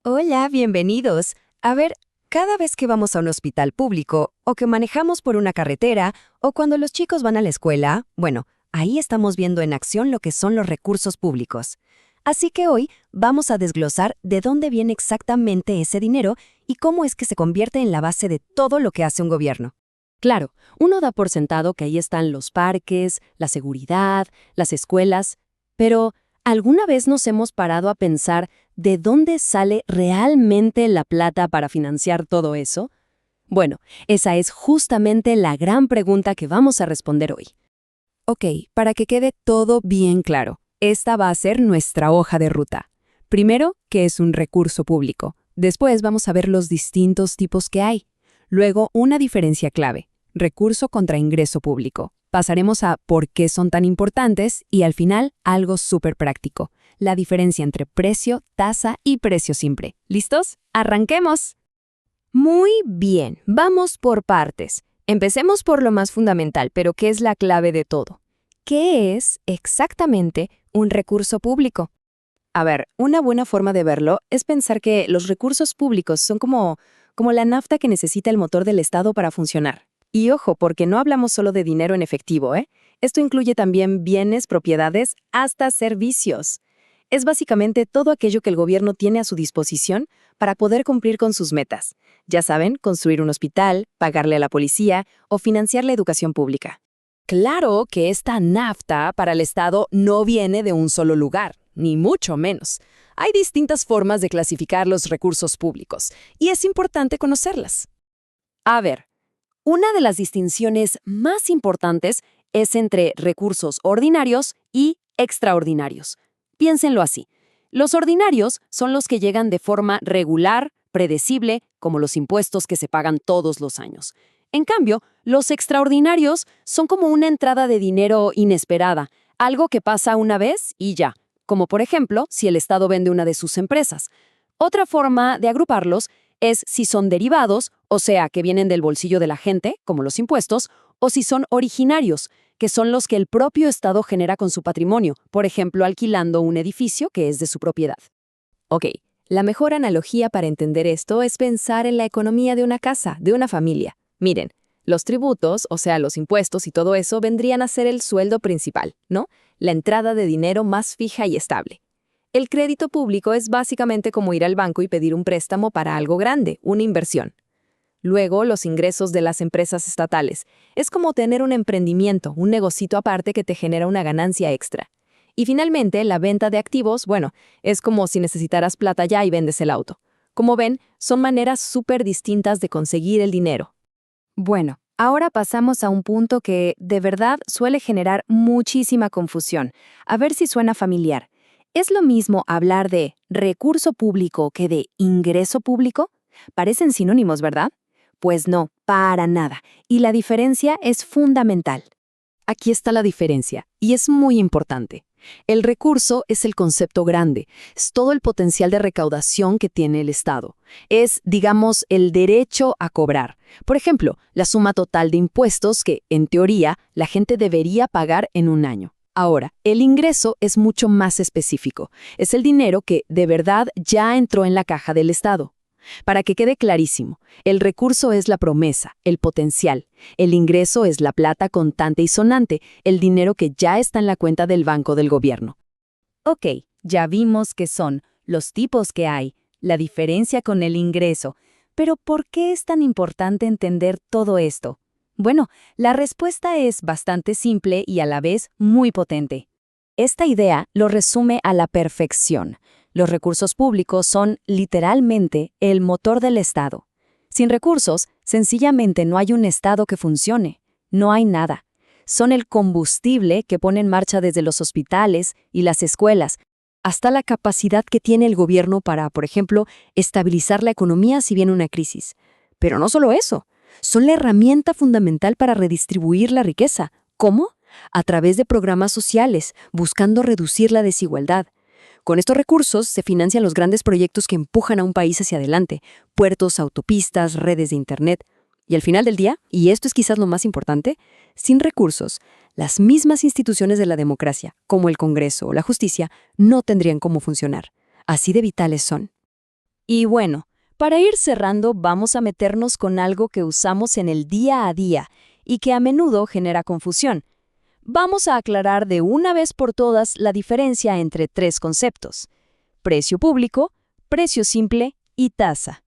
Hola, bienvenidos. A ver, cada vez que vamos a un hospital público, o que manejamos por una carretera, o cuando los chicos van a la escuela, bueno, ahí estamos viendo en acción lo que son los recursos públicos. Así que hoy vamos a desglosar de dónde viene exactamente ese dinero y cómo es que se convierte en la base de todo lo que hace un gobierno. Claro, uno da por sentado que ahí están los parques, la seguridad, las escuelas, pero ¿alguna vez nos hemos parado a pensar de dónde sale realmente la plata para financiar todo eso? Bueno, esa es justamente la gran pregunta que vamos a responder hoy. Ok, para que quede todo bien claro, esta va a ser nuestra hoja de ruta. Primero, ¿qué es un recurso público? Después vamos a ver los distintos tipos que hay. Luego, una diferencia clave, recurso contra ingreso público. Pasaremos a por qué son tan importantes y al final, algo súper práctico, la diferencia entre precio, tasa y precio simple. ¿Listos? ¡Arranquemos! Muy bien, vamos por partes. Empecemos por lo más fundamental, pero ¿qué es la clave de todo? ¿Qué es exactamente un recurso público? A ver, una buena forma de verlo es pensar que los recursos públicos son como la nafta que necesita el motor del Estado para funcionar. Y ojo, porque no hablamos solo de dinero en efectivo, ¿eh? Esto incluye también bienes, propiedades, hasta servicios. Es básicamente todo aquello que el gobierno tiene a su disposición para poder cumplir con sus metas. Ya saben, construir un hospital, pagarle a la policía o financiar la educación pública. Claro que esta nafta para el Estado no viene de un solo lugar, ni mucho menos. Hay distintas formas de clasificar los recursos públicos, y es importante conocerlas. A ver, una de las distinciones más importantes es entre recursos ordinarios y extraordinarios. Piénsenlo así. Los ordinarios son los que llegan de forma regular, predecible, como los impuestos que se pagan todos los años. En cambio, los extraordinarios son como una entrada de dinero inesperada, algo que pasa una vez y ya, como por ejemplo si el Estado vende una de sus empresas. Otra forma de agruparlos es si son derivados, o sea, que vienen del bolsillo de la gente, como los impuestos, o si son originarios, que son los que el propio Estado genera con su patrimonio, por ejemplo, alquilando un edificio que es de su propiedad. Ok, la mejor analogía para entender esto es pensar en la economía de una casa, de una familia. Miren, los tributos, o sea, los impuestos y todo eso, vendrían a ser el sueldo principal, ¿no? La entrada de dinero más fija y estable. El crédito público es básicamente como ir al banco y pedir un préstamo para algo grande, una inversión. Luego, los ingresos de las empresas estatales. Es como tener un emprendimiento, un negocito aparte que te genera una ganancia extra. Y finalmente, la venta de activos, bueno, es como si necesitaras plata ya y vendes el auto. Como ven, son maneras súper distintas de conseguir el dinero. Bueno, ahora pasamos a un punto que, de verdad, suele generar muchísima confusión. A ver si suena familiar. ¿Es lo mismo hablar de recurso público que de ingreso público? Parecen sinónimos, ¿verdad? Pues no, para nada. Y la diferencia es fundamental. Aquí está la diferencia, y es muy importante. El recurso es el concepto grande, es todo el potencial de recaudación que tiene el Estado. Es, digamos, el derecho a cobrar. Por ejemplo, la suma total de impuestos que, en teoría, la gente debería pagar en un año. Ahora, el ingreso es mucho más específico. Es el dinero que, de verdad, ya entró en la caja del Estado. Para que quede clarísimo, el recurso es la promesa, el potencial. El ingreso es la plata contante y sonante, el dinero que ya está en la cuenta del banco del gobierno. Ok, ya vimos qué son los tipos que hay, la diferencia con el ingreso. Pero ¿por qué es tan importante entender todo esto? Bueno, la respuesta es bastante simple y a la vez muy potente. Esta idea lo resume a la perfección. Los recursos públicos son, literalmente, el motor del Estado. Sin recursos, sencillamente no hay un Estado que funcione. No hay nada. Son el combustible que pone en marcha desde los hospitales y las escuelas, hasta la capacidad que tiene el gobierno para, por ejemplo, estabilizar la economía si viene una crisis. Pero no solo eso, son la herramienta fundamental para redistribuir la riqueza. ¿Cómo? A través de programas sociales, buscando reducir la desigualdad. Con estos recursos se financian los grandes proyectos que empujan a un país hacia adelante, puertos, autopistas, redes de Internet. Y al final del día, y esto es quizás lo más importante, sin recursos, las mismas instituciones de la democracia, como el Congreso o la justicia, no tendrían cómo funcionar. Así de vitales son. Y bueno, para ir cerrando, vamos a meternos con algo que usamos en el día a día y que a menudo genera confusión. Vamos a aclarar de una vez por todas la diferencia entre tres conceptos: precio público, precio simple y tasa.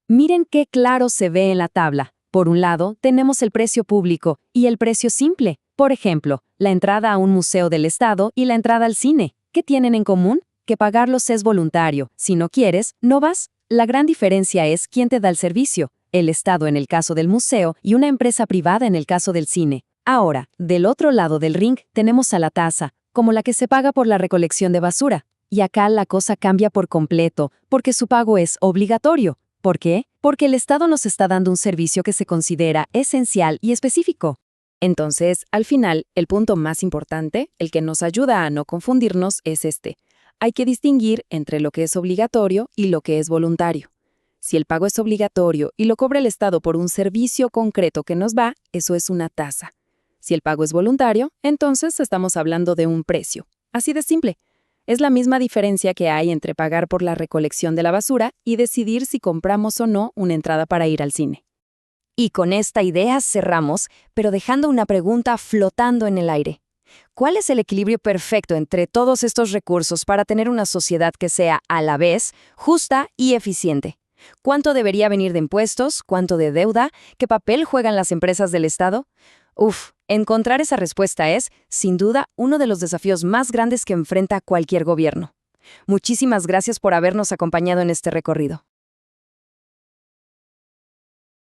Miren qué claro se ve en la tabla. Por un lado, tenemos el precio público y el precio simple. Por ejemplo, la entrada a un museo del Estado y la entrada al cine. ¿Qué tienen en común? Que pagarlos es voluntario. Si no quieres, no vas. La gran diferencia es quién te da el servicio: el Estado en el caso del museo y una empresa privada en el caso del cine. Ahora, del otro lado del ring tenemos a la tasa, como la que se paga por la recolección de basura. Y acá la cosa cambia por completo, porque su pago es obligatorio. ¿Por qué? Porque el Estado nos está dando un servicio que se considera esencial y específico. Entonces, al final, el punto más importante, el que nos ayuda a no confundirnos, es este: hay que distinguir entre lo que es obligatorio y lo que es voluntario. Si el pago es obligatorio y lo cobra el Estado por un servicio concreto que nos da, eso es una tasa. Si el pago es voluntario, entonces estamos hablando de un precio. Así de simple. Es la misma diferencia que hay entre pagar por la recolección de la basura y decidir si compramos o no una entrada para ir al cine. Y con esta idea cerramos, pero dejando una pregunta flotando en el aire. ¿Cuál es el equilibrio perfecto entre todos estos recursos para tener una sociedad que sea, a la vez, justa y eficiente? ¿Cuánto debería venir de impuestos? ¿Cuánto de deuda? ¿Qué papel juegan las empresas del Estado? Encontrar esa respuesta es, sin duda, uno de los desafíos más grandes que enfrenta cualquier gobierno. Muchísimas gracias por habernos acompañado en este recorrido.